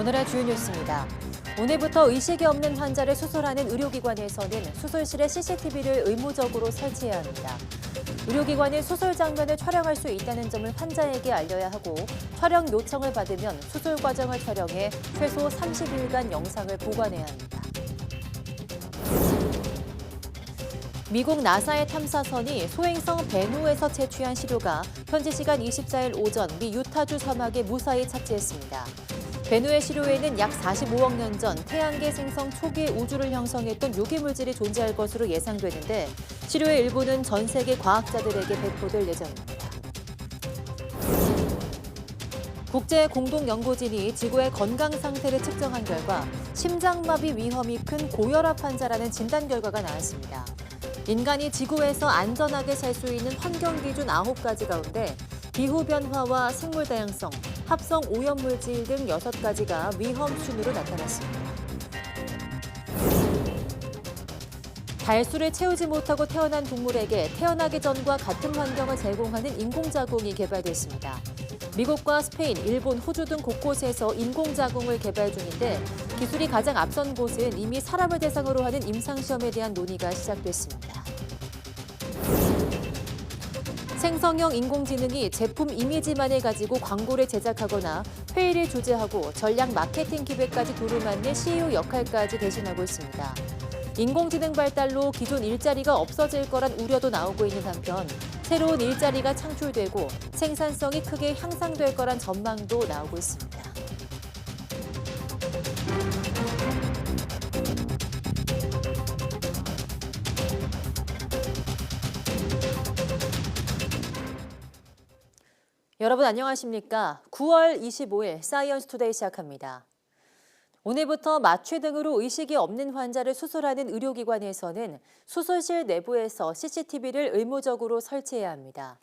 오늘의 주요 뉴스입니다. 오늘부터 의식이 없는 환자를 수술하는 의료기관에서는 수술실에 CCTV를 의무적으로 설치해야 합니다. 의료기관은 수술 장면을 촬영할 수 있다는 점을 환자에게 알려야 하고 촬영 요청을 받으면 수술 과정을 촬영해 최소 30일간 영상을 보관해야 합니다. 미국 나사의 탐사선이 소행성 베누에서 채취한 시료가 현지 시간 24일 오전 미 유타주 사막에 무사히 착지했습니다. 베누의 시료에는 약 45억 년 전 태양계 생성 초기에 우주를 형성했던 유기물질이 존재할 것으로 예상되는데 시료의 일부는 전 세계 과학자들에게 배포될 예정입니다. 국제공동연구진이 지구의 건강 상태를 측정한 결과 심장마비 위험이 큰 고혈압 환자라는 진단 결과가 나왔습니다. 인간이 지구에서 안전하게 살 수 있는 환경 기준 9가지 가운데 기후변화와 생물다양성, 합성 오염물질 등 6가지가 위험 순으로 나타났습니다. 달수를 채우지 못하고 태어난 동물에게 태어나기 전과 같은 환경을 제공하는 인공자궁이 개발됐습니다. 미국과 스페인, 일본, 호주 등 곳곳에서 인공자궁을 개발 중인데 기술이 가장 앞선 곳은 이미 사람을 대상으로 하는 임상시험에 대한 논의가 시작됐습니다. 생성형 인공지능이 제품 이미지만을 가지고 광고를 제작하거나 회의를 주재하고 전략 마케팅 기획까지 두루마는 CEO 역할까지 대신하고 있습니다. 인공지능 발달로 기존 일자리가 없어질 거란 우려도 나오고 있는 한편 새로운 일자리가 창출되고 생산성이 크게 향상될 거란 전망도 나오고 있습니다. 여러분 안녕하십니까? 9월 25일 사이언스 투데이 시작합니다. 오늘부터 마취 등으로 의식이 없는 환자를 수술하는 의료기관에서는 수술실 내부에서 CCTV를 의무적으로 설치해야 합니다.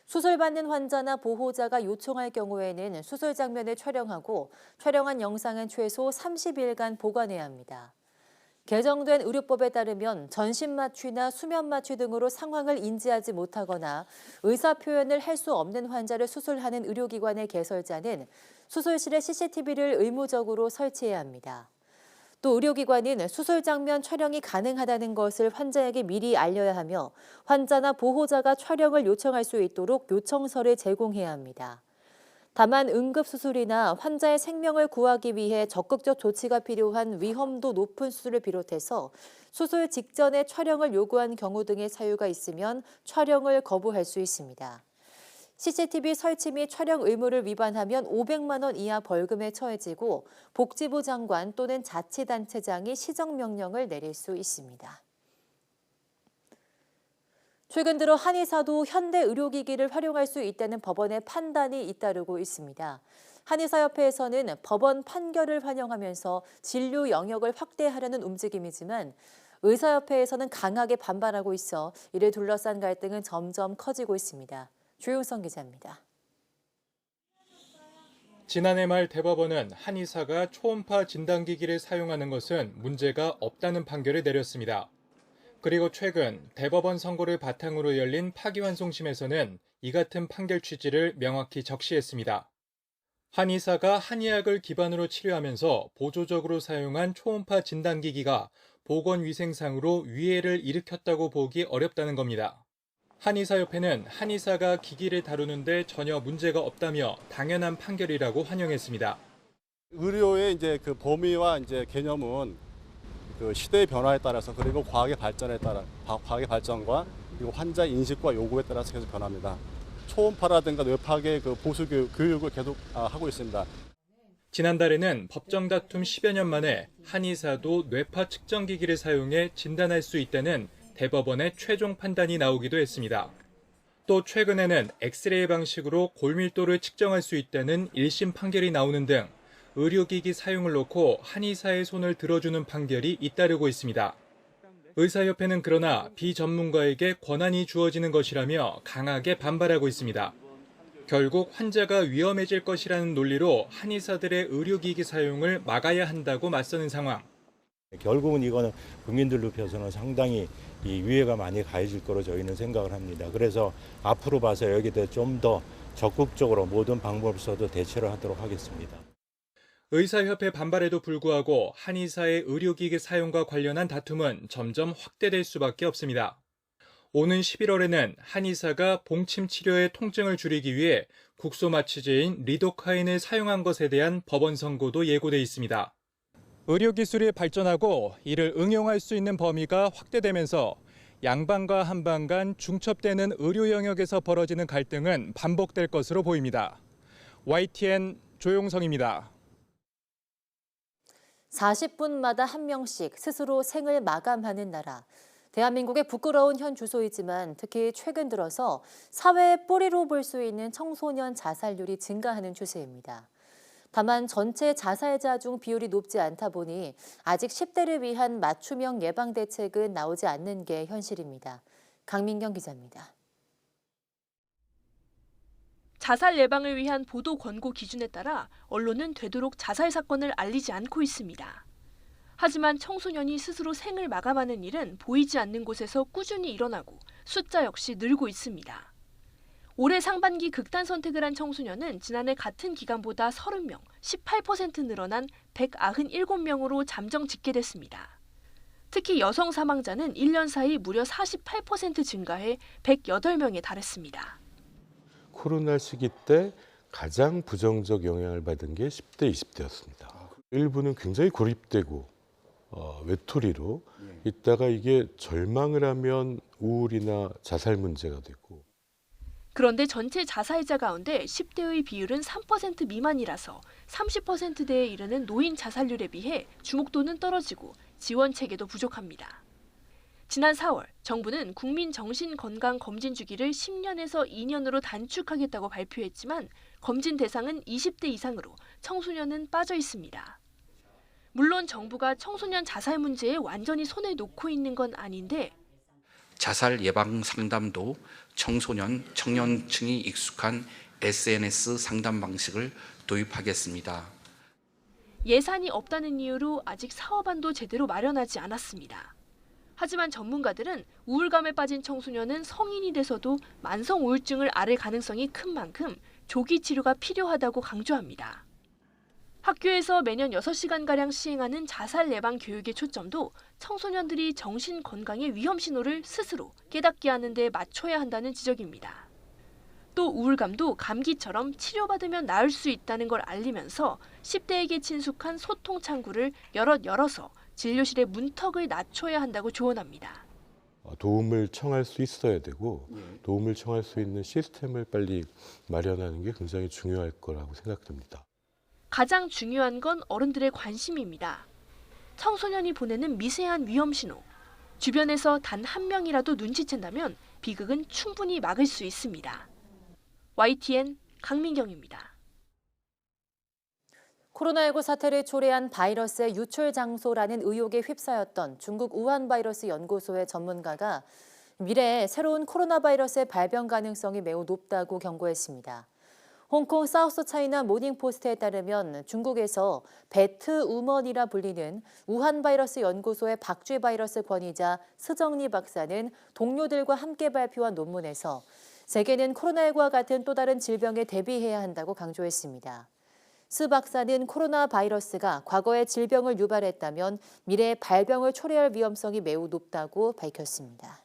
수술받는 환자나 보호자가 요청할 경우에는 수술 장면을 촬영하고 촬영한 영상은 최소 30일간 보관해야 합니다. 개정된 의료법에 따르면 전신 마취나 수면 마취 등으로 상황을 인지하지 못하거나 의사 표현을 할 수 없는 환자를 수술하는 의료기관의 개설자는 수술실에 CCTV를 의무적으로 설치해야 합니다. 또 의료기관은 수술 장면 촬영이 가능하다는 것을 환자에게 미리 알려야 하며 환자나 보호자가 촬영을 요청할 수 있도록 요청서를 제공해야 합니다. 다만 응급수술이나 환자의 생명을 구하기 위해 적극적 조치가 필요한 위험도 높은 수술을 비롯해서 수술 직전에 촬영을 요구한 경우 등의 사유가 있으면 촬영을 거부할 수 있습니다. CCTV 설치 및 촬영 의무를 위반하면 500만 원 이하 벌금에 처해지고 복지부 장관 또는 자치단체장이 시정명령을 내릴 수 있습니다. 최근 들어 한의사도 현대 의료기기를 활용할 수 있다는 법원의 판단이 잇따르고 있습니다. 한의사협회에서는 법원 판결을 환영하면서 진료 영역을 확대하려는 움직임이지만 의사협회에서는 강하게 반발하고 있어 이를 둘러싼 갈등은 점점 커지고 있습니다. 조용성 기자입니다. 지난해 말 대법원은 한의사가 초음파 진단기기를 사용하는 것은 문제가 없다는 판결을 내렸습니다. 그리고 최근 대법원 선고를 바탕으로 열린 파기환송심에서는 이 같은 판결 취지를 명확히 적시했습니다. 한의사가 한의학을 기반으로 치료하면서 보조적으로 사용한 초음파 진단기기가 보건위생상으로 위해를 일으켰다고 보기 어렵다는 겁니다. 한의사협회는 한의사가 기기를 다루는데 전혀 문제가 없다며 당연한 판결이라고 환영했습니다. 의료의 이제 그 범위와 이제 개념은 그 시대의 변화에 따라서 그리고 과학의 발전에 따라 과학의 발전과 그리고 환자 인식과 요구에 따라서 계속 변합니다. 초음파라든가 뇌파의 그 보수 교육을 계속 하고 있습니다. 지난달에는 법정 다툼 10여 년 만에 한의사도 뇌파 측정기기를 사용해 진단할 수 있다는 대법원의 최종 판단이 나오기도 했습니다. 또 최근에는 엑스레이 방식으로 골밀도를 측정할 수 있다는 1심 판결이 나오는 등 의료기기 사용을 놓고 한의사의 손을 들어주는 판결이 잇따르고 있습니다. 의사협회는 그러나 비전문가에게 권한이 주어지는 것이라며 강하게 반발하고 있습니다. 결국 환자가 위험해질 것이라는 논리로 한의사들의 의료기기 사용을 막아야 한다고 맞서는 상황. 결국은 이거는 국민들 눕혀서는 상당히 이 위해가 많이 가해질 거로 저희는 생각을 합니다. 그래서 앞으로 봐서 여기에 좀 더 적극적으로 모든 방법을 써도 대처를 하도록 하겠습니다. 의사협회 반발에도 불구하고 한의사의 의료기기 사용과 관련한 다툼은 점점 확대될 수밖에 없습니다. 오는 11월에는 한의사가 봉침 치료의 통증을 줄이기 위해 국소 마취제인 리도카인을 사용한 것에 대한 법원 선고도 예고돼 있습니다. 의료기술이 발전하고 이를 응용할 수 있는 범위가 확대되면서 양방과 한방 간 중첩되는 의료 영역에서 벌어지는 갈등은 반복될 것으로 보입니다. YTN 조용성입니다. 40분마다 한 명씩 스스로 생을 마감하는 나라. 대한민국의 부끄러운 현 주소이지만 특히 최근 들어서 사회의 뿌리로 볼 수 있는 청소년 자살률이 증가하는 추세입니다. 다만 전체 자살자 중 비율이 높지 않다 보니 아직 10대를 위한 맞춤형 예방 대책은 나오지 않는 게 현실입니다. 강민경 기자입니다. 자살 예방을 위한 보도 권고 기준에 따라 언론은 되도록 자살 사건을 알리지 않고 있습니다. 하지만 청소년이 스스로 생을 마감하는 일은 보이지 않는 곳에서 꾸준히 일어나고 숫자 역시 늘고 있습니다. 올해 상반기 극단 선택을 한 청소년은 지난해 같은 기간보다 30명, 18% 늘어난 197명으로 잠정 집계됐습니다. 특히 여성 사망자는 1년 사이 무려 48% 증가해 108명에 달했습니다. 코로나 시기 때 가장 부정적 영향을 받은 게 10대, 20대였습니다. 일부는 굉장히 고립되고 외톨이로 있다가 이게 절망을 하면 우울이나 자살 문제가 되고. 그런데 전체 자살자 가운데 10대의 비율은 3% 미만이라서 30%대에 이르는 노인 자살률에 비해 주목도는 떨어지고 지원 체계도 부족합니다. 지난 4월 정부는 국민 정신건강검진 주기를 10년에서 2년으로 단축하겠다고 발표했지만 검진 대상은 20대 이상으로 청소년은 빠져 있습니다. 물론 정부가 청소년 자살 문제에 완전히 손을 놓고 있는 건 아닌데 자살 예방 상담도 청소년, 청년층이 익숙한 SNS 상담 방식을 도입하겠습니다. 예산이 없다는 이유로 아직 사업안도 제대로 마련하지 않았습니다. 하지만 전문가들은 우울감에 빠진 청소년은 성인이 돼서도 만성 우울증을 앓을 가능성이 큰 만큼 조기 치료가 필요하다고 강조합니다. 학교에서 매년 6시간가량 시행하는 자살 예방 교육의 초점도 청소년들이 정신 건강의 위험 신호를 스스로 깨닫게 하는 데 맞춰야 한다는 지적입니다. 또 우울감도 감기처럼 치료받으면 나을 수 있다는 걸 알리면서 10대에게 친숙한 소통 창구를 열어서 진료실의 문턱을 낮춰야 한다고 조언합니다. 도움을 청할 수 있어야 되고 도움을 청할 수 있는 시스템을 빨리 마련하는 게 굉장히 중요할 거라고 생각됩니다. 가장 중요한 건 어른들의 관심입니다. 청소년이 보내는 미세한 위험 신호. 주변에서 단 한 명이라도 눈치챈다면 비극은 충분히 막을 수 있습니다. YTN 강민경입니다. 코로나19 사태를 초래한 바이러스의 유출 장소라는 의혹에 휩싸였던 중국 우한 바이러스 연구소의 전문가가 미래에 새로운 코로나 바이러스의 발병 가능성이 매우 높다고 경고했습니다. 홍콩 사우스 차이나 모닝포스트에 따르면 중국에서 배트 우먼이라 불리는 우한 바이러스 연구소의 박쥐 바이러스 권위자 스정리 박사는 동료들과 함께 발표한 논문에서 세계는 코로나19와 같은 또 다른 질병에 대비해야 한다고 강조했습니다. 스 박사는 코로나 바이러스가 과거에 질병을 유발했다면 미래의 발병을 초래할 위험성이 매우 높다고 밝혔습니다.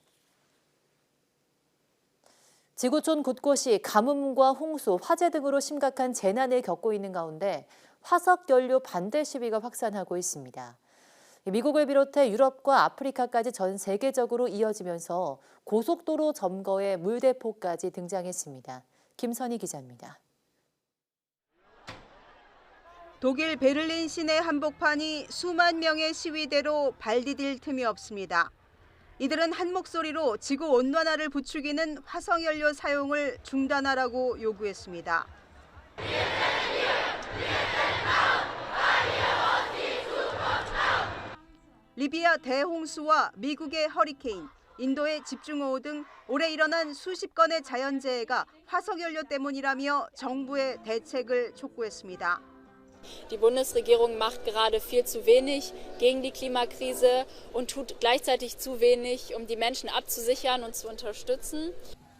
지구촌 곳곳이 가뭄과 홍수, 화재 등으로 심각한 재난을 겪고 있는 가운데 화석 연료 반대 시위가 확산하고 있습니다. 미국을 비롯해 유럽과 아프리카까지 전 세계적으로 이어지면서 고속도로 점거에 물대포까지 등장했습니다. 김선희 기자입니다. 독일 베를린 시내 한복판이 수만 명의 시위대로 발디딜 틈이 없습니다. 이들은 한 목소리로 지구 온난화를 부추기는 화석연료 사용을 중단하라고 요구했습니다. 리비아 대홍수와 미국의 허리케인, 인도의 집중호우 등 올해 일어난 수십 건의 자연재해가 화석연료 때문이라며 정부의 대책을 촉구했습니다. Die Bundesregierung macht gerade viel zu wenig gegen die Klimakrise und tut gleichzeitig zu wenig, um die Menschen abzusichern und zu unterstützen.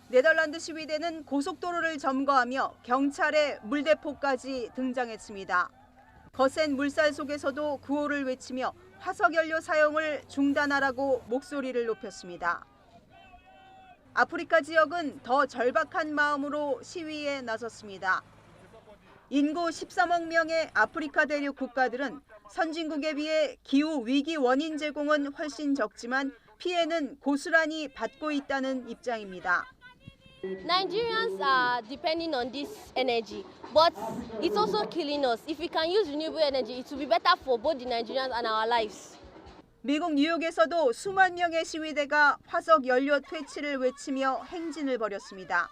네덜란드 시위대는 고속도로를 점거하며 경찰의 물대포까지 등장했습니다. 거센 물살 속에서도 구호를 외치며 화석연료 사용을 중단하라고 목소리를 높였습니다. 아프리카 지역은 더 절박한 마음으로 시위에 나섰습니다. 인구 13억 명의 아프리카 대륙 국가들은 선진국에 비해 기후 위기 원인 제공은 훨씬 적지만 피해는 고스란히 받고 있다는 입장입니다. Nigerians are depending on this energy, but it's also killing us. If we can use renewable energy, it will be better for both the Nigerians and our lives. 미국 뉴욕에서도 수만 명의 시위대가 화석 연료 퇴치를 외치며 행진을 벌였습니다.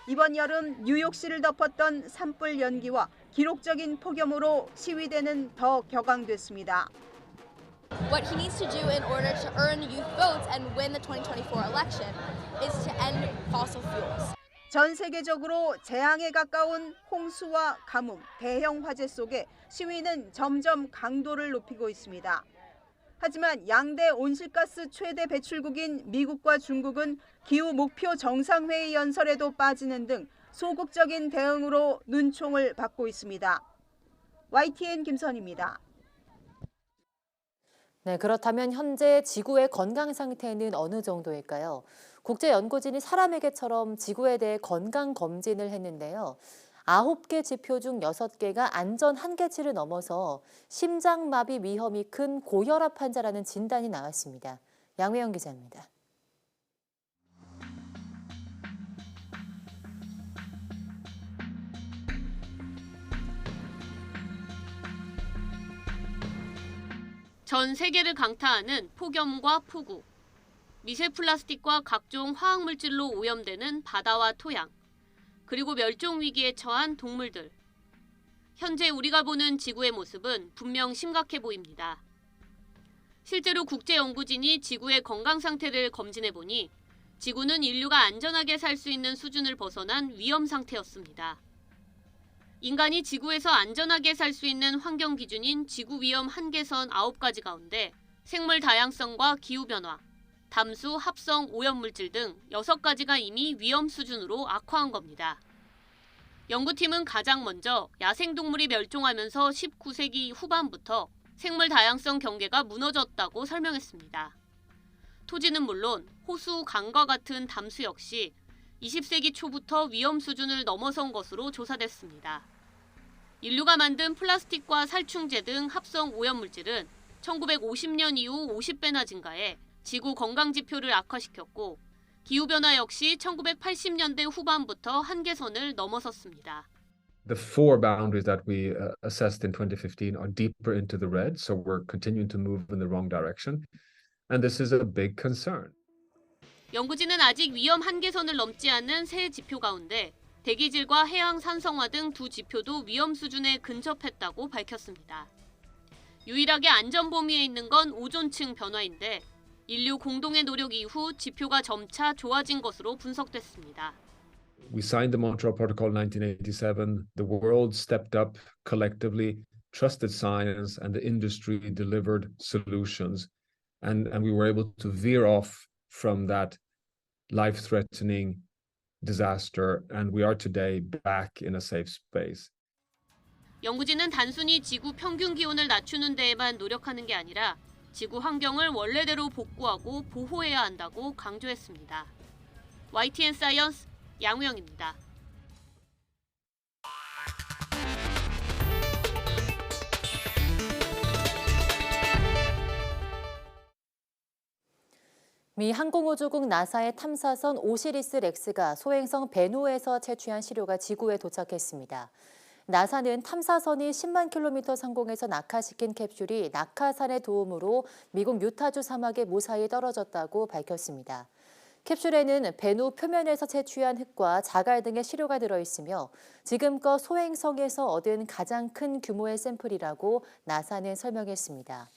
이번 여름 뉴욕시를 덮었던 산불 연기와 기록적인 폭염으로 시위대는 더 격앙됐습니다. What he needs to do in order to earn youth votes and win the 2024 election is to end fossil fuels. 전 세계적으로 재앙에 가까운 홍수와 가뭄, 대형 화재 속에 시위는 점점 강도를 높이고 있습니다. 하지만 양대 온실가스 최대 배출국인 미국과 중국은 기후 목표 정상회의 연설에도 빠지는 등 소극적인 대응으로 눈총을 받고 있습니다. YTN 김선희입니다. 네, 그렇다면 현재 지구의 건강 상태는 어느 정도일까요? 국제연구진이 사람에게처럼 지구에 대해 건강 검진을 했는데요. 9개 지표 중 6개가 안전 한계치를 넘어서 심장마비 위험이 큰 고혈압 환자라는 진단이 나왔습니다. 양회영 기자입니다. 전 세계를 강타하는 폭염과 폭우, 미세 플라스틱과 각종 화학물질로 오염되는 바다와 토양, 그리고 멸종 위기에 처한 동물들. 현재 우리가 보는 지구의 모습은 분명 심각해 보입니다. 실제로 국제연구진이 지구의 건강 상태를 검진해 보니 지구는 인류가 안전하게 살 수 있는 수준을 벗어난 위험 상태였습니다. 인간이 지구에서 안전하게 살 수 있는 환경 기준인 지구 위험 한계선 9가지 가운데 생물 다양성과 기후변화, 담수, 합성, 오염물질 등 6가지가 이미 위험 수준으로 악화한 겁니다. 연구팀은 가장 먼저 야생동물이 멸종하면서 19세기 후반부터 생물 다양성 경계가 무너졌다고 설명했습니다. 토지는 물론 호수, 강과 같은 담수 역시 20세기 초부터 위험 수준을 넘어선 것으로 조사됐습니다. 인류가 만든 플라스틱과 살충제 등 합성 오염물질은 1950년 이후 50배나 증가해 지구 건강 지표를 악화시켰고 기후변화 역시 1980년대 후반부터 한계선을 넘어섰습니다. The four boundaries that we assessed in 2015 are deeper into the red, so we're continuing to move in the wrong direction. And this is a big concern. 연구진은 아직 위험 한계선을 넘지 않는 세 지표 가운데 대기질과 해양 산성화 등 두 지표도 위험 수준에 근접했다고 밝혔습니다. 유일하게 안전 범위에 있는 건 오존층 변화인데 인류 공동의 노력 이후 지표가 점차 좋아진 것으로 분석됐습니다. We signed the Montreal Protocol in 1987. The world stepped up collectively, trusted science, and the industry delivered solutions. And we were able to veer off from that life-threatening disaster, and we are today back in a safe space. 연구진은 단순히 지구 평균 기온을 낮추는 데에만 노력하는 게 아니라 지구 환경을 원래대로 복구하고 보호해야 한다고 강조했습니다. YTN 사이언스 양우영입니다. 미 항공우주국 나사의 탐사선 오시리스 렉스가 소행성 베누에서 채취한 시료가 지구에 도착했습니다. 나사는 탐사선이 10만 킬로미터 상공에서 낙하시킨 캡슐이 낙하산의 도움으로 미국 유타주 사막에 무사히 떨어졌다고 밝혔습니다. 캡슐에는 베누 표면에서 채취한 흙과 자갈 등의 시료가 들어있으며 지금껏 소행성에서 얻은 가장 큰 규모의 샘플이라고 나사는 설명했습니다.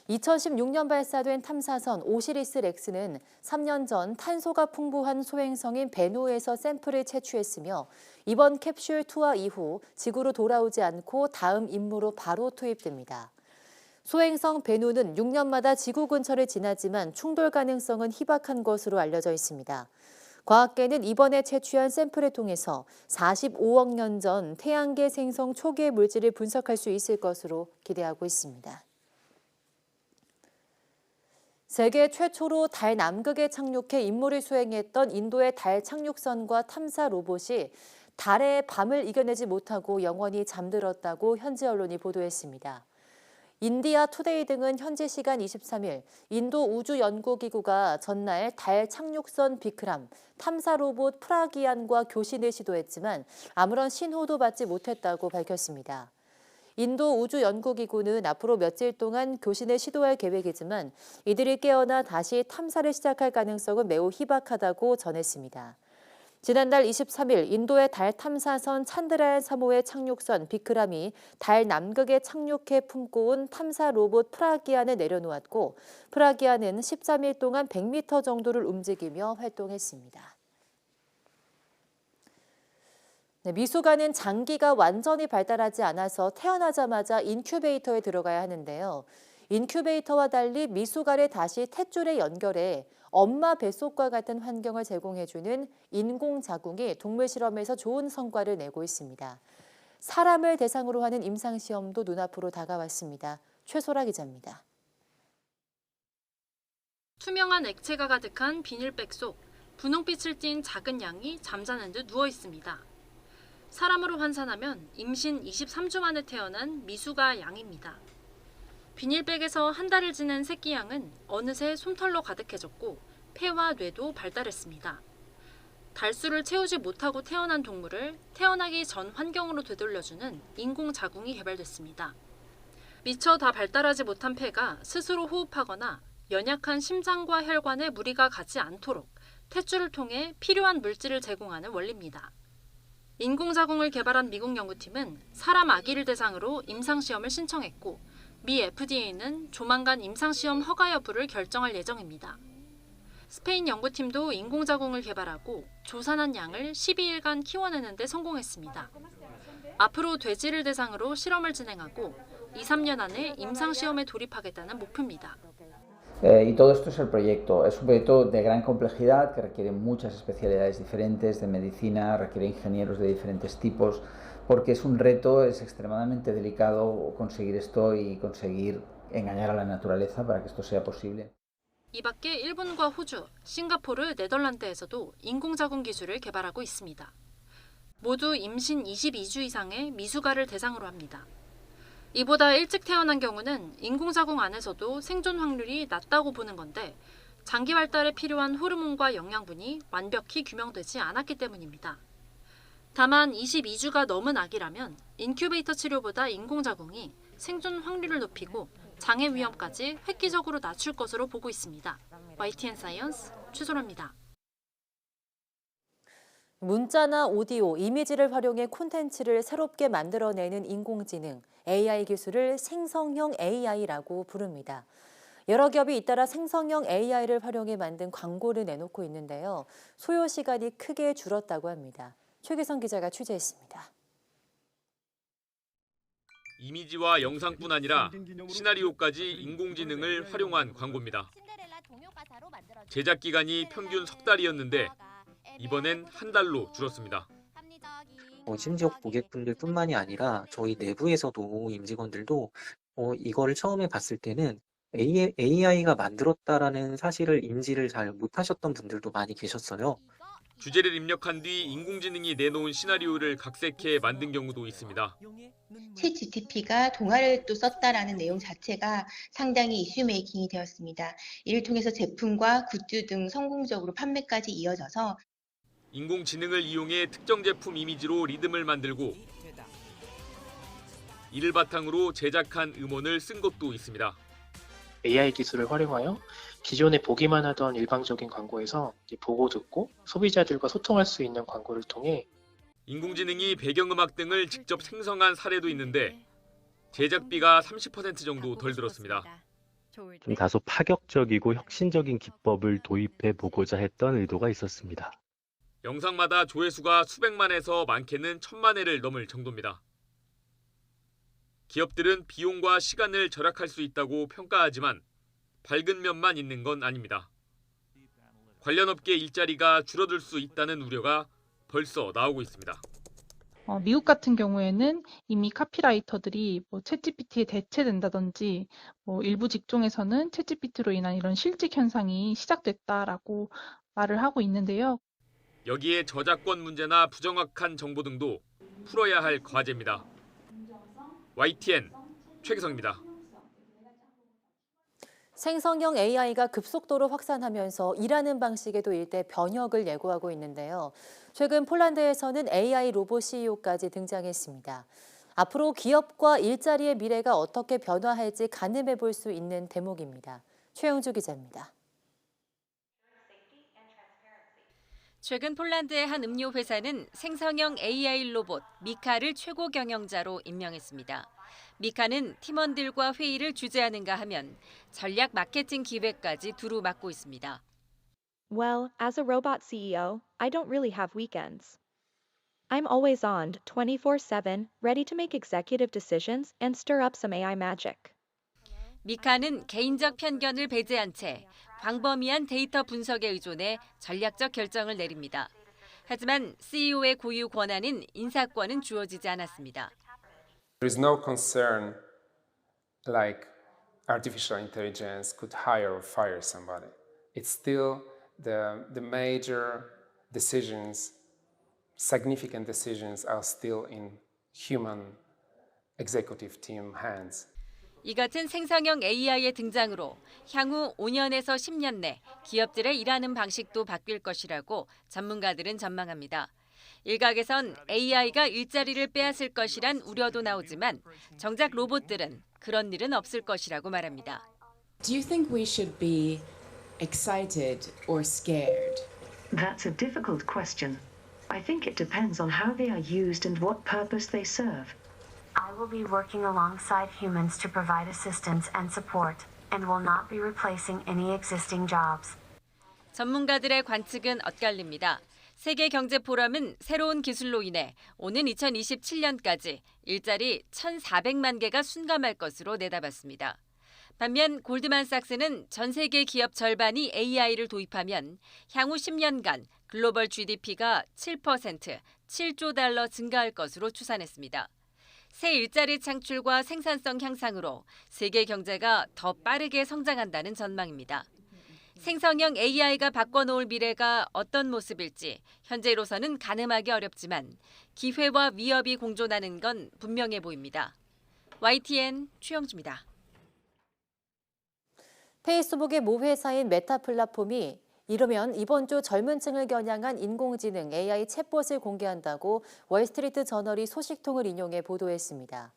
2016년 발사된 탐사선 오시리스 렉스는 3년 전 탄소가 풍부한 소행성인 베누에서 샘플을 채취했으며 이번 캡슐 투하 이후 지구로 돌아오지 않고 다음 임무로 바로 투입됩니다. 소행성 베누는 6년마다 지구 근처를 지나지만 충돌 가능성은 희박한 것으로 알려져 있습니다. 과학계는 이번에 채취한 샘플을 통해서 45억 년 전 태양계 생성 초기의 물질을 분석할 수 있을 것으로 기대하고 있습니다. 세계 최초로 달 남극에 착륙해 임무를 수행했던 인도의 달 착륙선과 탐사 로봇이 달의 밤을 이겨내지 못하고 영원히 잠들었다고 현지 언론이 보도했습니다. 인디아 투데이 등은 현지 시간 23일 인도 우주연구기구가 전날 달 착륙선 비크람, 탐사 로봇 프라기안과 교신을 시도했지만 아무런 신호도 받지 못했다고 밝혔습니다. 인도 우주연구기구는 앞으로 며칠 동안 교신을 시도할 계획이지만 이들이 깨어나 다시 탐사를 시작할 가능성은 매우 희박하다고 전했습니다. 지난달 23일 인도의 달 탐사선 찬드라얀 3호의 착륙선 비크람이 달 남극에 착륙해 품고 온 탐사 로봇 프라기안을 내려놓았고 프라기안은 13일 동안 100m 정도를 움직이며 활동했습니다. 미숙아는 장기가 완전히 발달하지 않아서 태어나자마자 인큐베이터에 들어가야 하는데요. 인큐베이터와 달리 미숙아를 다시 탯줄에 연결해 엄마 뱃속과 같은 환경을 제공해주는 인공자궁이 동물 실험에서 좋은 성과를 내고 있습니다. 사람을 대상으로 하는 임상시험도 눈앞으로 다가왔습니다. 최소라 기자입니다. 투명한 액체가 가득한 비닐백 속 분홍빛을 띤 작은 양이 잠자는 듯 누워 있습니다. 사람으로 환산하면 임신 23주 만에 태어난 미숙아 양입니다. 비닐백에서 한 달을 지낸 새끼 양은 어느새 솜털로 가득해졌고 폐와 뇌도 발달했습니다. 달수를 채우지 못하고 태어난 동물을 태어나기 전 환경으로 되돌려주는 인공자궁이 개발됐습니다. 미처 다 발달하지 못한 폐가 스스로 호흡하거나 연약한 심장과 혈관에 무리가 가지 않도록 탯줄을 통해 필요한 물질을 제공하는 원리입니다. 인공자궁을 개발한 미국 연구팀은 사람 아기를 대상으로 임상시험을 신청했고 미 FDA는 조만간 임상시험 허가 여부를 결정할 예정입니다. 스페인 연구팀도 인공자궁을 개발하고 조산한 양을 12일간 키워내는 데 성공했습니다. 앞으로 돼지를 대상으로 실험을 진행하고 2, 3년 안에 임상시험에 돌입하겠다는 목표입니다. Y todo esto es el proyecto. Es un proyecto de gran complejidad que requiere muchas especialidades diferentes de medicina, requiere ingenieros de diferentes tipos, porque es un reto, es extremadamente delicado conseguir esto y conseguir engañar a la naturaleza para que esto sea posible. 이 밖에 일본과 호주, 싱가포르, 네덜란드에서도 인공자궁 기술을 개발하고 있습니다. 모두 임신 22주 이상의 미숙아를 대상으로 합니다. 이보다 일찍 태어난 경우는 인공자궁 안에서도 생존 확률이 낮다고 보는 건데 장기 발달에 필요한 호르몬과 영양분이 완벽히 규명되지 않았기 때문입니다. 다만 22주가 넘은 아기라면 인큐베이터 치료보다 인공자궁이 생존 확률을 높이고 장애 위험까지 획기적으로 낮출 것으로 보고 있습니다. YTN 사이언스 최소라입니다. 문자나 오디오, 이미지를 활용해 콘텐츠를 새롭게 만들어내는 인공지능, AI 기술을 생성형 AI라고 부릅니다. 여러 기업이 잇따라 생성형 AI를 활용해 만든 광고를 내놓고 있는데요. 소요 시간이 크게 줄었다고 합니다. 최규성 기자가 취재했습니다. 이미지와 영상뿐 아니라 시나리오까지 인공지능을 활용한 광고입니다. 제작 기간이 평균 석 달이었는데 이번엔 한 달로 줄었습니다. 심지어 고객분들뿐만이 아니라 저희 내부에서도 임직원들도 이거를 처음에 봤을 때는 AI가 만들었다라는 사실을 인지를 잘 못하셨던 분들도 많이 계셨어요. 주제를 입력한 뒤 인공지능이 내놓은 시나리오를 각색해 만든 경우도 있습니다. 챗GPT가 동화를 또 썼다라는 내용 자체가 상당히 이슈 메이킹이 되었습니다. 이를 통해서 제품과 굿즈 등 성공적으로 판매까지 이어져서 인공지능을 이용해 특정 제품 이미지로 리듬을 만들고 이를 바탕으로 제작한 음원을 쓴 것도 있습니다. AI 기술을 활용하여 기존에 보기만 하던 일방적인 광고에서 보고 듣고 소비자들과 소통할 수 있는 광고를 통해 인공지능이 배경음악 등을 직접 생성한 사례도 있는데 제작비가 30% 정도 덜 들었습니다. 좀 다소 파격적이고 혁신적인 기법을 도입해 보고자 했던 의도가 있었습니다. 영상마다 조회수가 수백만에서 많게는 1000만 회를 넘을 정도입니다. 기업들은 비용과 시간을 절약할 수 있다고 평가하지만 밝은 면만 있는 건 아닙니다. 관련 업계 일자리가 줄어들 수 있다는 우려가 벌써 나오고 있습니다. 미국 같은 경우에는 이미 카피라이터들이 챗GPT에 대체된다든지 일부 직종에서는 챗GPT로 인한 이런 실직 현상이 시작됐다라고 말을 하고 있는데요. 여기에 저작권 문제나 부정확한 정보 등도 풀어야 할 과제입니다. YTN 최기성입니다. 생성형 AI가 급속도로 확산하면서 일하는 방식에도 일대 변혁을 예고하고 있는데요. 최근 폴란드에서는 AI 로봇 CEO까지 등장했습니다. 앞으로 기업과 일자리의 미래가 어떻게 변화할지 가늠해 볼 수 있는 대목입니다. 최영주 기자입니다. 최근 폴란드의 한 음료 회사는 생성형 AI 로봇 미카를 최고 경영자로 임명했습니다. 미카는 팀원들과 회의를 주재하는가 하면 전략 마케팅 기획까지 두루 맡고 있습니다. Well, as a robot CEO, I don't really have weekends. I'm always on 24/7, ready to make executive decisions and stir up some AI magic. 미카는 개인적 편견을 배제한 채 광범위한 데이터 분석에 의존해 전략적 결정을 내립니다. 하지만 CEO의 고유 권한인 인사권은 주어지지 않았습니다. There is no concern like artificial intelligence could hire or fire somebody. It's still the major decisions, significant decisions are still in human executive team hands. 이 같은 생성형 AI의 등장으로 향후 5년에서 10년 내 기업들의 일하는 방식도 바뀔 것이라고 전문가들은 전망합니다. 일각에선 AI가 일자리를 빼앗을 것이란 우려도 나오지만 정작 로봇들은 그런 일은 없을 것이라고 말합니다. Do you think we should be excited or scared? That's a difficult question. I think it depends on how they are used and what purpose they serve. I will be working alongside humans to provide assistance and support, and will not be replacing any existing jobs. 전문가들의 관측은 엇갈립니다. 세계경제포럼은 새로운 기술로 인해 오는 2027년까지 일자리 1,400만 개가 순감할 것으로 내다봤습니다. 반면 골드만삭스는 전 세계 기업 절반이 AI를 도입하면 향후 10년간 글로벌 GDP가 7%, 7조 달러 증가할 것으로 추산했습니다. 새 일자리 창출과 생산성 향상으로 세계 경제가 더 빠르게 성장한다는 전망입니다. 생성형 AI가 바꿔놓을 미래가 어떤 모습일지 현재로서는 가늠하기 어렵지만 기회와 위협이 공존하는 건 분명해 보입니다. YTN 최영주입니다. 페이스북의 모회사인 메타 플랫폼이 이르면 이번 주 젊은 층을 겨냥한 인공지능 AI 챗봇을 공개한다고 월스트리트 저널이 소식통을 인용해 보도했습니다.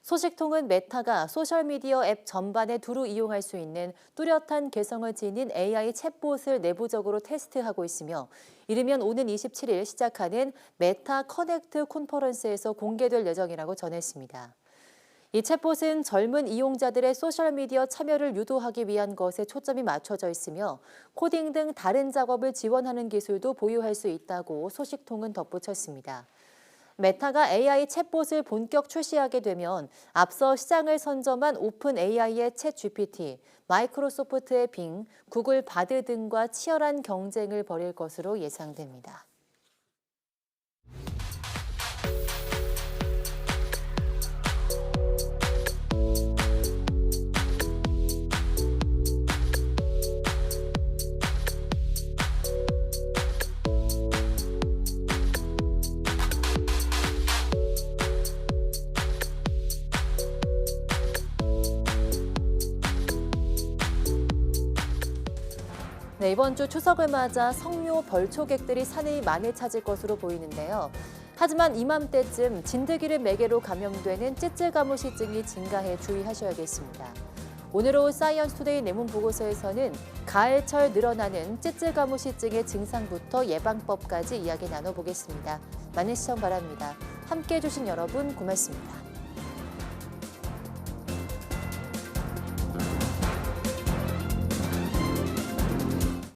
소식통은 메타가 소셜미디어 앱 전반에 두루 이용할 수 있는 뚜렷한 개성을 지닌 AI 챗봇을 내부적으로 테스트하고 있으며 이르면 오는 27일 시작하는 메타 커넥트 콘퍼런스에서 공개될 예정이라고 전했습니다. 이 챗봇은 젊은 이용자들의 소셜미디어 참여를 유도하기 위한 것에 초점이 맞춰져 있으며 코딩 등 다른 작업을 지원하는 기술도 보유할 수 있다고 소식통은 덧붙였습니다. 메타가 AI 챗봇을 본격 출시하게 되면 앞서 시장을 선점한 오픈 AI의 챗 GPT, 마이크로소프트의 빙, 구글 바드 등과 치열한 경쟁을 벌일 것으로 예상됩니다. 네, 이번 주 추석을 맞아 성묘 벌초객들이 산을 많이 찾을 것으로 보이는데요. 하지만 이맘때쯤 진드기를 매개로 감염되는 찌질가무시증이 증가해 주의하셔야겠습니다. 오늘 오후 사이언스 투데이 내문 보고서에서는 가을철 늘어나는 찌질가무시증의 증상부터 예방법까지 이야기 나눠보겠습니다. 많은 시청 바랍니다. 함께해 주신 여러분 고맙습니다.